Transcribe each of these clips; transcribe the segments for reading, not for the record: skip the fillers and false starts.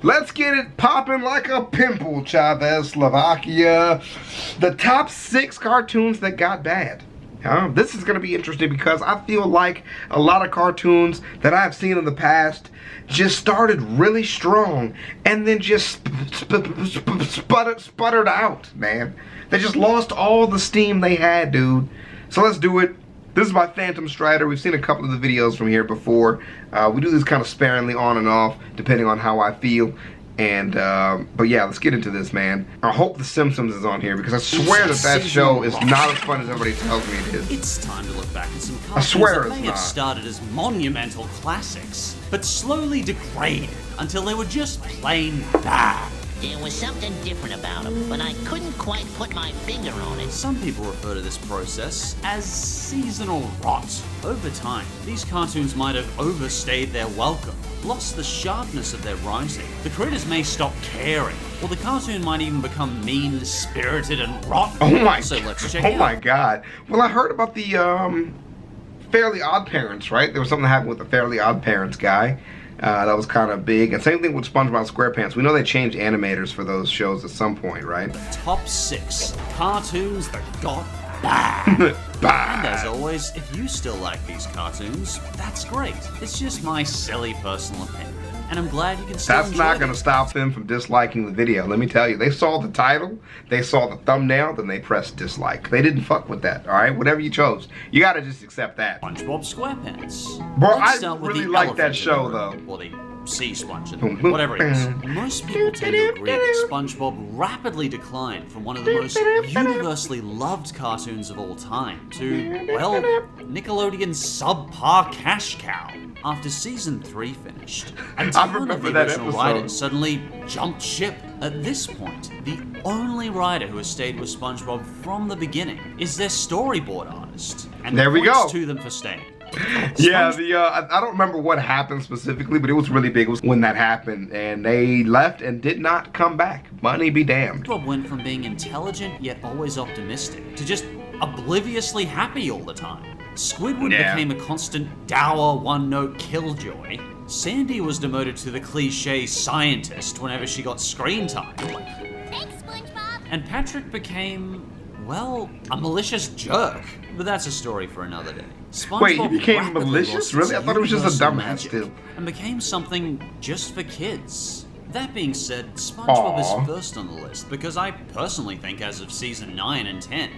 Let's get it popping like a pimple, ChavezzSlovakia. The top 6 cartoons that got bad. This is going to be interesting because I feel like a lot of cartoons that I've seen in the past just started really strong and then just sputtered out, man. They just lost all the steam they had, dude. So let's do it. This is my Phantom Strider. We've seen a couple of the videos from here before. We do this kind of sparingly on and off, depending on how I feel. And, but yeah, let's get into this, man. I hope The Simpsons is on here, because I swear that show is not as fun as everybody tells me it is. It's time to look back at some I swear cartoons that may it's have started as monumental classics, but slowly degraded until they were just plain bad. There was something different about them, but I couldn't quite put my finger on it. Some people refer to this process as seasonal rot. Over time, these cartoons might have overstayed their welcome, lost the sharpness of their writing. The creators may stop caring, or the cartoon might even become mean-spirited and rotten. Oh my! So let's check it out. Oh my God! Well, I heard about the Fairly Odd Parents, right? There was something that happened with the Fairly Odd Parents guy. That was kind of big, and same thing with Spongebob Squarepants. We know they changed animators for those shows at some point, right? The top 6 cartoons that got bad. Bad. And as always, if you still like these cartoons, that's great. It's just my silly personal opinion, and I'm glad you can still That's enjoy not going them. to stop them from disliking the video. Let me tell you, they saw the title, they saw the thumbnail, then they pressed dislike. They didn't fuck with that, all right? Whatever you chose, you got to just accept that. Spongebob Squarepants. Bro, Let's I start with really the like that elephant in show, the room, though. or the sea sponge, whatever it is. Most people tend to agree that SpongeBob rapidly declined from one of the most universally loved cartoons of all time to, well, Nickelodeon's subpar cash cow. After season 3 finished, a ton of remember the that original episode. writers suddenly jumped ship. At this point, the only writer who has stayed with SpongeBob from the beginning is their storyboard artist. And There we points go. to them for staying. Yeah, I don't remember what happened specifically, but it was really big. It was when that happened, and they left and did not come back. Money be damned. SpongeBob went from being intelligent yet always optimistic to just obliviously happy all the time. Squidward Yeah. became a constant dour one-note killjoy. Sandy was demoted to the cliche scientist whenever she got screen time. Thanks, SpongeBob. And Patrick became, well, a malicious jerk. But that's a story for another day. SpongeBob Wait, he became rapidly malicious? lost Really? its I thought it was just a universal dumbass magic still. and became something just for kids. That being said, SpongeBob Aw. is first on the list because I personally think as of season 9 and 10,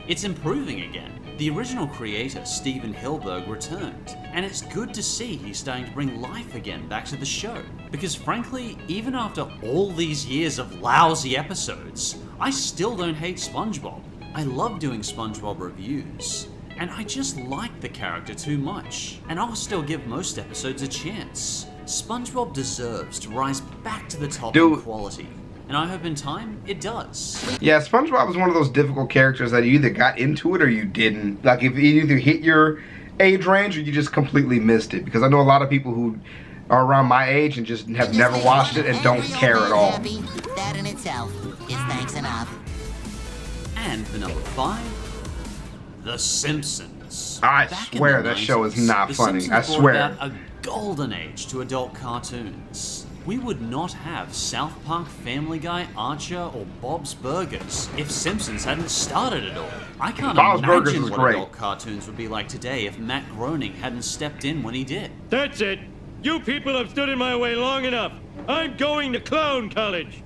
it's improving again. The original creator, Steven Hilberg, returned, and it's good to see he's starting to bring life again back to the show. Because frankly, even after all these years of lousy episodes, I still don't hate SpongeBob. I love doing SpongeBob reviews, and I just like the character too much, and I'll still give most episodes a chance. SpongeBob deserves to rise back to the top in Dude. quality, and I hope in time it does. Yeah, SpongeBob was one of those difficult characters that you either got into it or you didn't. Like, if you either hit your age range or you just completely missed it. Because I know a lot of people who are around my age and just have never watched it and don't care at all. That in itself is thanks enough. And the number 5, The Simpsons. I Back in swear the that show is 90s, not The funny. Simpsons I brought swear. about a golden age to adult cartoons. We would not have South Park, Family Guy, Archer, or Bob's Burgers if Simpsons hadn't started it all. I can't Bob's Burgers imagine was what great. adult cartoons would be like today if Matt Groening hadn't stepped in when he did. That's it. You people have stood in my way long enough. I'm going to clown college.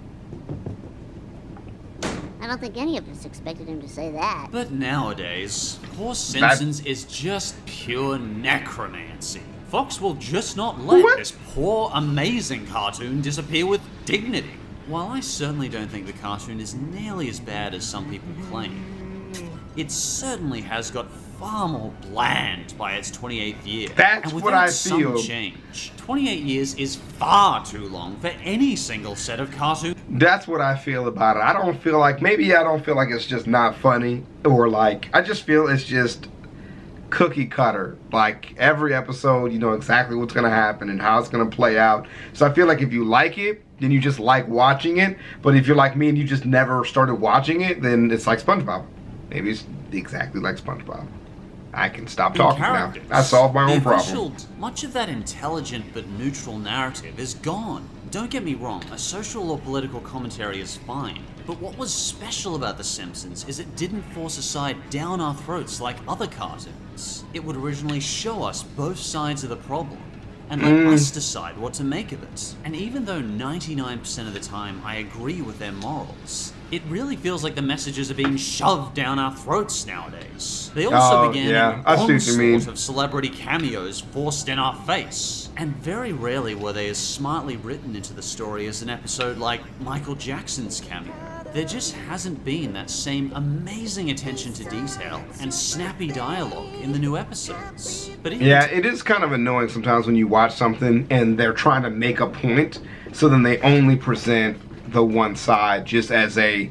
I don't think any of us expected him to say that. But nowadays, poor Simpsons is just pure necromancy. Fox will just not let What? this poor, amazing cartoon disappear with dignity. While I certainly don't think the cartoon is nearly as bad as some people claim, it certainly has got far more bland by its 28th year. That's and what without I some feel. change, 28 years is far too long for any single set of cartoons. That's what I feel about it. I don't feel like, maybe I don't feel like it's just not funny, or like, I just feel it's just cookie cutter. Like, every episode, you know exactly what's going to happen and how it's going to play out. So I feel like if you like it, then you just like watching it. But if you're like me and you just never started watching it, then it's like SpongeBob. Maybe it's exactly like SpongeBob. I can stop talking now. Characters. I solved my own The problem. official, much of that intelligent but neutral narrative is gone. Don't get me wrong, a social or political commentary is fine, but what was special about The Simpsons is it didn't force a side down our throats like other cartoons. It would originally show us both sides of the problem, and let us decide what to make of it. And even though 99% of the time I agree with their morals, it really feels like the messages are being shoved down our throats nowadays. They also began an onslaught of celebrity cameos forced in our face. And very rarely were they as smartly written into the story as an episode like Michael Jackson's cameo. There just hasn't been that same amazing attention to detail and snappy dialogue in the new episodes. But yeah, it is kind of annoying sometimes when you watch something and they're trying to make a point, so then they only present the one side just as the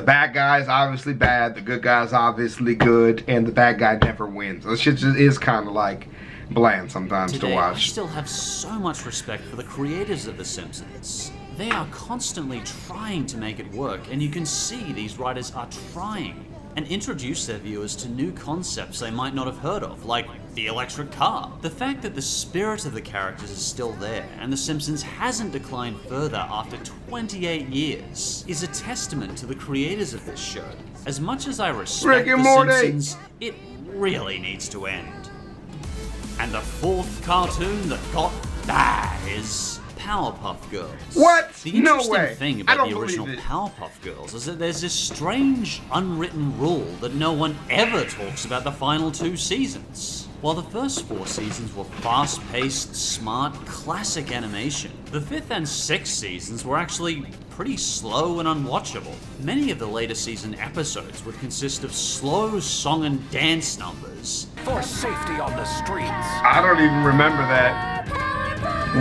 bad guy's obviously bad, the good guy's obviously good, and the bad guy never wins. It just is kind of like bland sometimes to watch. I still have so much respect for the creators of The Simpsons. They are constantly trying to make it work, and you can see these writers are trying and introduce their viewers to new concepts they might not have heard of, like the electric car. The fact that the spirit of the characters is still there, and The Simpsons hasn't declined further after 28 years, is a testament to the creators of this show. As much as I respect The Simpsons, it really needs to end. And the fourth cartoon that got bad is Powerpuff Girls. What? The interesting thing about the original Powerpuff Girls is that there's this strange unwritten rule that no one ever talks about the final 2 seasons. While the first 4 seasons were fast-paced, smart, classic animation, the 5th and 6th seasons were actually pretty slow and unwatchable. Many of the later season episodes would consist of slow song and dance numbers. For safety on the streets. I don't even remember that.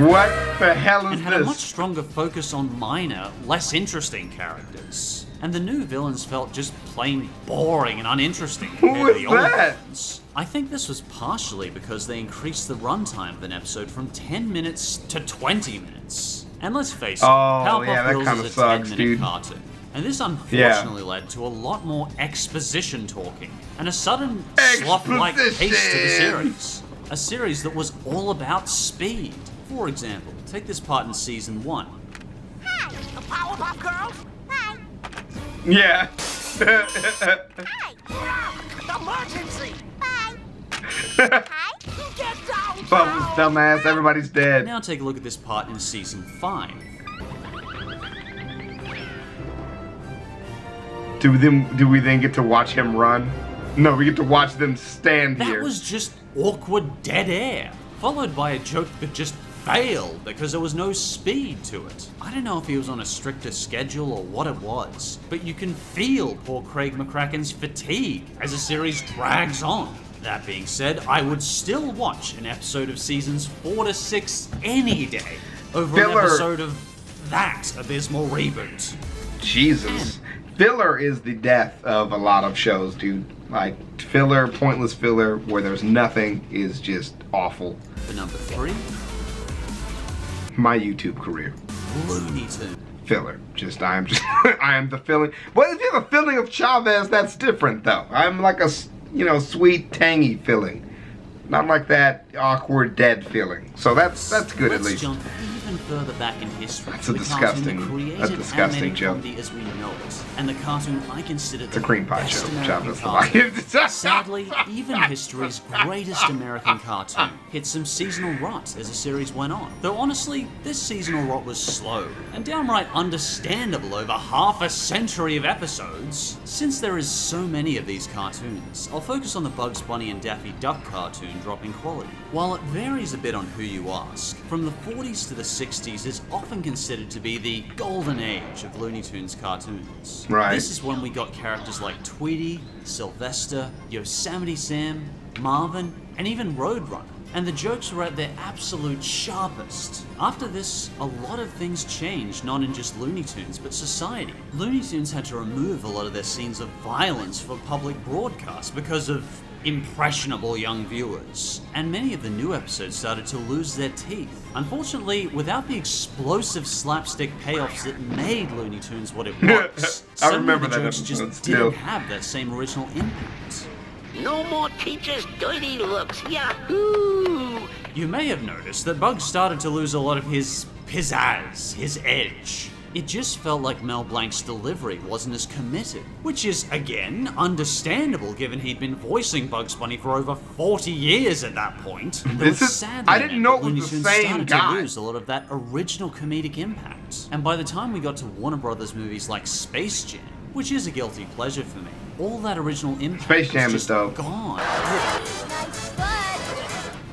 What the hell is and had a much stronger focus on minor, less interesting characters. And the new villains felt just plain boring and uninteresting compared to the old ones. I think this was partially because they increased the runtime of an episode from 10 minutes to 20 minutes. And let's face it, Powerpuff Girls is a 10-minute cartoon. And this unfortunately led to a lot more exposition talking and a sudden slop-like pace to the series. A series that was all about speed. For example, take this part in season 1. Hi, the Powerpuff Girls. Hi. Yeah. Hi. Emergency. Hi. Hi. Get down. Bubbles, dumbass, everybody's dead. Now take a look at this part in season 5. Do we then get to watch him run? No, we get to watch them stand here. That was just awkward dead air, followed by a joke that just failed because there was no speed to it. I don't know if he was on a stricter schedule or what it was, but you can feel poor Craig McCracken's fatigue as the series drags on. That being said, I would still watch an episode of seasons 4 to 6 any day over an episode of that abysmal reboot. Jesus. Filler is the death of a lot of shows, dude. Like, filler, pointless filler, where there's nothing is just awful. For number 3, my YouTube career. Looney Tunes. Filler. I am the filling. Well, if you have a filling of Chavez, that's different, though. I'm like a, sweet, tangy filling. Not like that awkward, dead feeling. So that's good, at least. Jump even further back in history. That's a disgusting joke. As we know it, and the cartoon I consider the cream pie best show. American cartoon. Sadly, even history's greatest American cartoon hit some seasonal rot as the series went on. Though honestly, this seasonal rot was slow and downright understandable over half a century of episodes. Since there is so many of these cartoons, I'll focus on the Bugs Bunny and Daffy Duck cartoon dropping quality. While it varies a bit on who you ask, from the 40s to the 60s is often considered to be the golden age of Looney Tunes cartoons. Right. This is when we got characters like Tweety, Sylvester, Yosemite Sam, Marvin, and even Roadrunner. And the jokes were at their absolute sharpest. After this, a lot of things changed, not in just Looney Tunes, but society. Looney Tunes had to remove a lot of their scenes of violence for public broadcast because of impressionable young viewers, and many of the new episodes started to lose their teeth. Unfortunately, without the explosive slapstick payoffs that made Looney Tunes what it was, some of the jokes just didn't have that same original impact. No more teachers' dirty looks, yahoo! You may have noticed that Bugs started to lose a lot of his pizzazz, his edge. It just felt like Mel Blanc's delivery wasn't as committed, which is, again, understandable given he'd been voicing Bugs Bunny for over 40 years at that point. I didn't know it was the same started guy. to lose a lot of that original comedic impact. And by the time we got to Warner Brothers movies like Space Jam, which is a guilty pleasure for me, all that original impact Space Jam was is just dope. gone.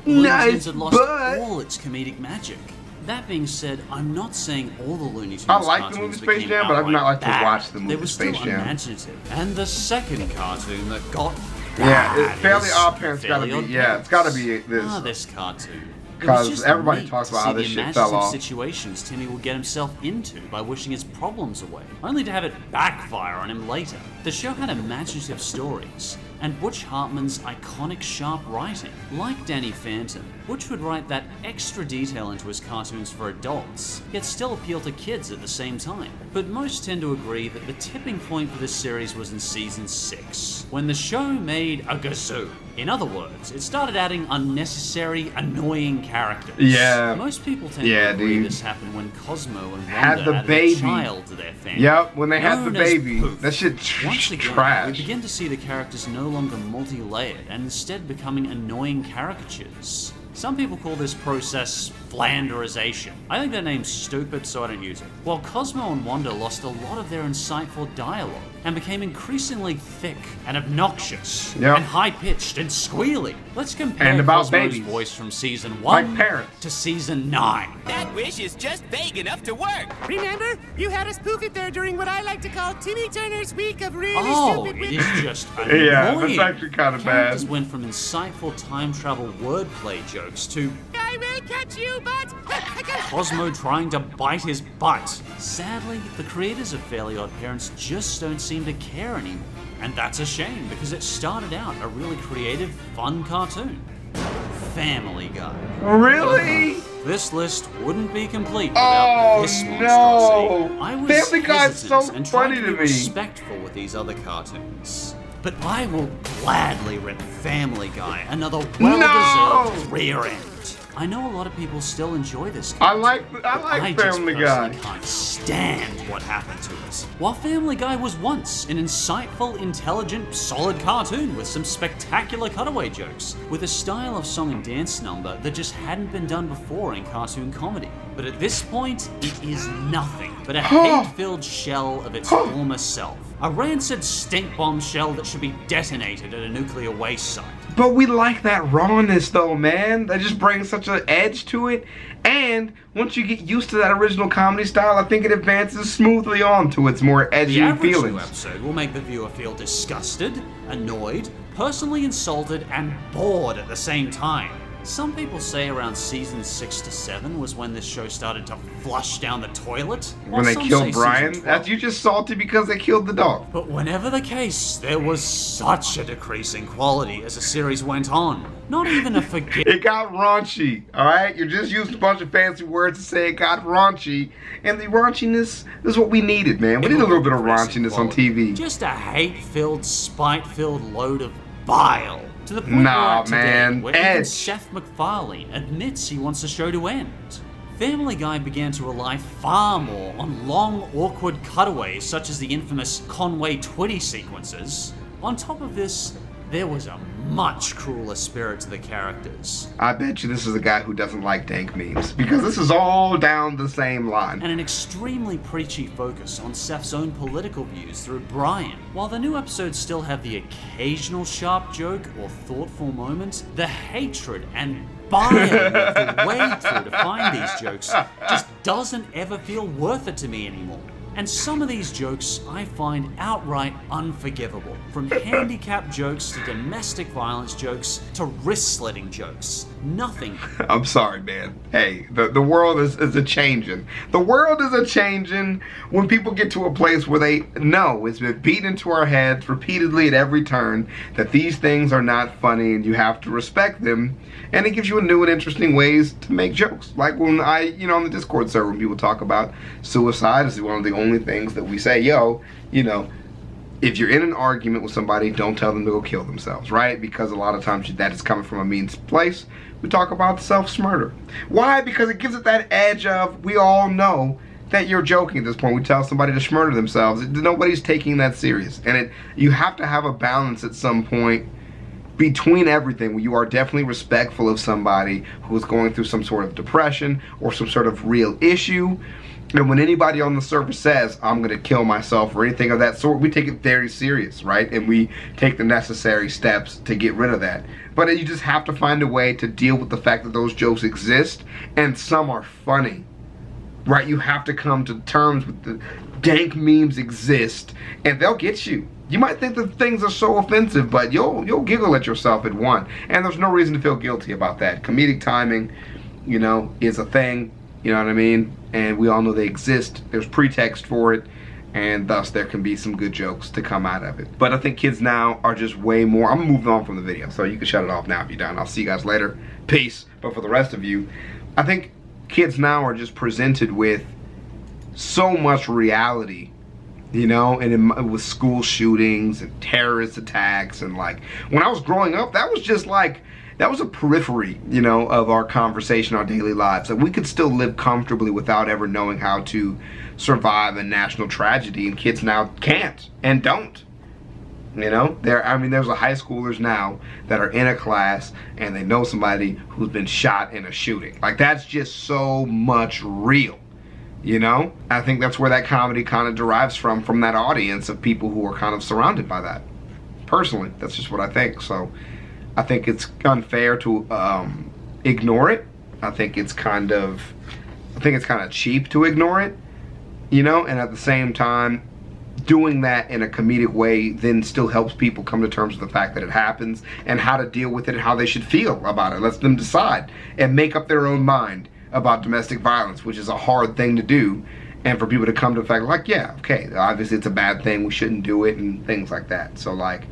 Nice Tunes had lost butt. all its comedic magic. That being said, I'm not saying all the Looney Tunes I like the cartoons movie Space became Jam, but I've not outright liked to bad. watch the movie They were Space still Jam. imaginative. And the second cartoon that got Yeah, bad Fairly is Odd Parents gotta Fairly be. Odd Yeah, it's gotta Parents. be this. This cartoon. It 'Cause was just everybody neat talks to about see how this the shit fell imaginative off. situations Timmy would get himself into by wishing his problems away, only to have it backfire on him later. The show had imaginative stories, and Butch Hartman's iconic sharp writing. Like Danny Phantom, Butch would write that extra detail into his cartoons for adults, yet still appeal to kids at the same time. But most tend to agree that the tipping point for this series was in season 6, when the show made a gazoo. In other words, it started adding unnecessary, annoying characters. Yeah. Most people tend Yeah, to agree dude. this happened when Cosmo and Wanda Had the added baby. a child to their family. Yep, when they had the Known as baby. Poof. That shit Once again, we trash. begin to see the characters no longer multi-layered and instead becoming annoying caricatures. Some people call this process Flanderization. I think that name's stupid, so I don't use it. While Cosmo and Wanda lost a lot of their insightful dialogue and became increasingly thick and obnoxious Yep. and high-pitched and squealy. Let's compare And about Cosmo's babies. voice from season Like 1 parents. to season 9. That wish is just vague enough to work. Remember? You had us poof it there during what I like to call Timmy Turner's week of really Oh, stupid it wit. is just annoying. Yeah, that's actually kind of Characters bad. went from insightful time travel wordplay jokes to I will catch you, but... Cosmo trying to bite his butt. Sadly, the creators of Fairly Odd Parents just don't seem to care anymore. And that's a shame, because it started out a really creative, fun cartoon. Family Guy. Really? This list wouldn't be complete without Oh, this no. monstrosity. I was Family Guy's so hesitant and tried funny to to be me. respectful with these other cartoons. But I will gladly rip Family Guy another well-deserved No. rear end. I know a lot of people still enjoy this I cartoon. like just Family personally Guy. can't stand what happened to it. While Family Guy was once an insightful, intelligent, solid cartoon with some spectacular cutaway jokes, with a style of song and dance number that just hadn't been done before in cartoon comedy. But at this point, it is nothing but a hate-filled shell of its former self. A rancid stink bomb shell that should be detonated at a nuclear waste site. But we like that rawness though, man. That just brings such an edge to it. And once you get used to that original comedy style, I think it advances smoothly on to its more edgy The average new feelings. episode will make the viewer feel disgusted, annoyed, personally insulted, and bored at the same time. Some people say around season 6 to 7 was when this show started to flush down the toilet. When while they some say killed season Brian, 12. that's you just salty because they killed the dog. But whenever the case, there was such a decrease in quality as the series went on. Not even a forget. It got raunchy, alright? You just used a bunch of fancy words to say it got raunchy. And the raunchiness is what we needed, man. We need a little bit of raunchiness on TV. Just a hate-filled, spite-filled load of bile. To the point Nah, we're at today, man. where even Edge. Seth MacFarlane admits he wants the show to end. Family Guy began to rely far more on long, awkward cutaways such as the infamous Conway Twitty sequences. On top of this, there was a much crueler spirit to the characters. I bet you this is a guy who doesn't like dank memes. Because this is all down the same line. And an extremely preachy focus on Seth's own political views through Brian. While the new episodes still have the occasional sharp joke or thoughtful moment, the hatred and bile of the wade through to find these jokes just doesn't ever feel worth it to me anymore. And some of these jokes I find outright unforgivable. From handicap jokes to domestic violence jokes to wrist-slitting jokes. Nothing. I'm sorry, man. Hey, the world is a-changing. The world is a-changing when people get to a place where they know it's been beaten into our heads repeatedly at every turn that these things are not funny and you have to respect them. And it gives you a new and interesting ways to make jokes. Like when on the Discord server, when people talk about suicide, is one of the only things that we say, yo, if you're in an argument with somebody, don't tell them to go kill themselves, right? Because a lot of times that is coming from a mean place. We talk about self-murder. Why? Because it gives it that edge of, we all know that you're joking at this point. We tell somebody to smurder themselves. Nobody's taking that serious. And you have to have a balance at some point between everything, where you are definitely respectful of somebody who is going through some sort of depression or some sort of real issue. And when anybody on the surface says, I'm going to kill myself or anything of that sort, we take it very serious, right? And we take the necessary steps to get rid of that. But you just have to find a way to deal with the fact that those jokes exist, and some are funny, right? You have to come to terms with the dank memes exist, and they'll get you. You might think that things are so offensive, but you'll giggle at yourself at one. And there's no reason to feel guilty about that. Comedic timing, you know, is a thing. You know what I mean? And we all know they exist. There's pretext for it, and thus there can be some good jokes to come out of it. But I think kids now are just way more. I'm moving on from the video, so you can shut it off now if you're done. I'll see you guys later. Peace. But for the rest of you, I think kids now are just presented with so much reality, you know, and with school shootings and terrorist attacks, and like when I was growing up, that was just like, that was a periphery, you know, of our conversation, our daily lives. Like, we could still live comfortably without ever knowing how to survive a national tragedy, and kids now can't and don't. You know, there's a high schoolers now that are in a class and they know somebody who's been shot in a shooting. Like, that's just so much real. You know, I think that's where that comedy kind of derives from that audience of people who are kind of surrounded by that. Personally, that's just what I think. So I think it's unfair to ignore it. I think it's kind of cheap to ignore it, you know, and at the same time, doing that in a comedic way then still helps people come to terms with the fact that it happens and how to deal with it and how they should feel about it. Lets them decide and make up their own mind about domestic violence, which is a hard thing to do, and for people to come to the fact like, yeah, okay, obviously it's a bad thing, we shouldn't do it, and things like that. So like,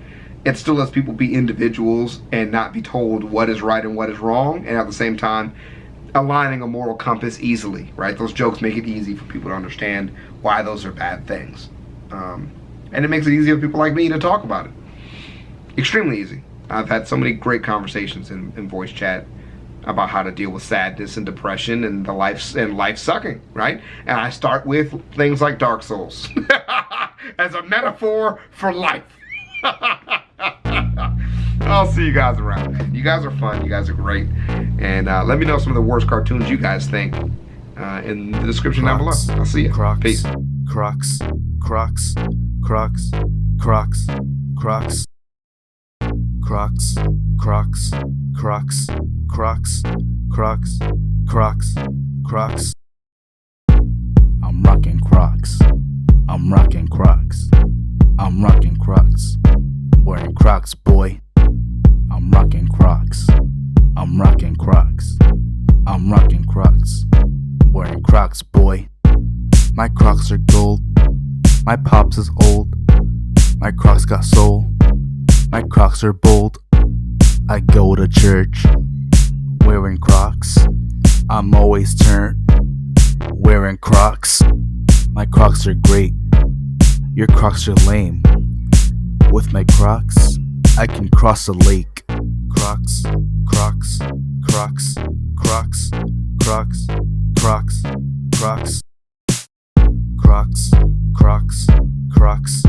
it still lets people be individuals and not be told what is right and what is wrong, and at the same time aligning a moral compass easily, right? Those jokes make it easy for people to understand why those are bad things, and it makes it easier for people like me to talk about it. Extremely easy. I've had so many great conversations in voice chat about how to deal with sadness and depression and life sucking, right? And I start with things like Dark Souls as a metaphor for life. I'll see you guys around, man. You guys are fun. You guys are great. And let me know some of the worst cartoons you guys think in the description down below. I'll see you. Crocs. Peace. Crocs. Crocs. Crocs. Crocs. Crocs. Crocs. Crocs. Crocs. Crocs. Crocs. Crocs. Crocs. I'm rocking Crocs. I'm rocking Crocs. I'm rocking Crocs. Wearing Crocs, boy. I'm rocking Crocs. I'm rocking Crocs. I'm rocking Crocs. Wearing Crocs, boy. My Crocs are gold. My Pops is old. My Crocs got soul. My Crocs are bold. I go to church wearing Crocs. I'm always turned wearing Crocs. My Crocs are great. Your Crocs are lame. With my Crocs, I can cross a lake. Crocs, Crocs, Crocs, Crocs, Crocs, Crocs, Crocs, Crocs, Crocs, Crocs.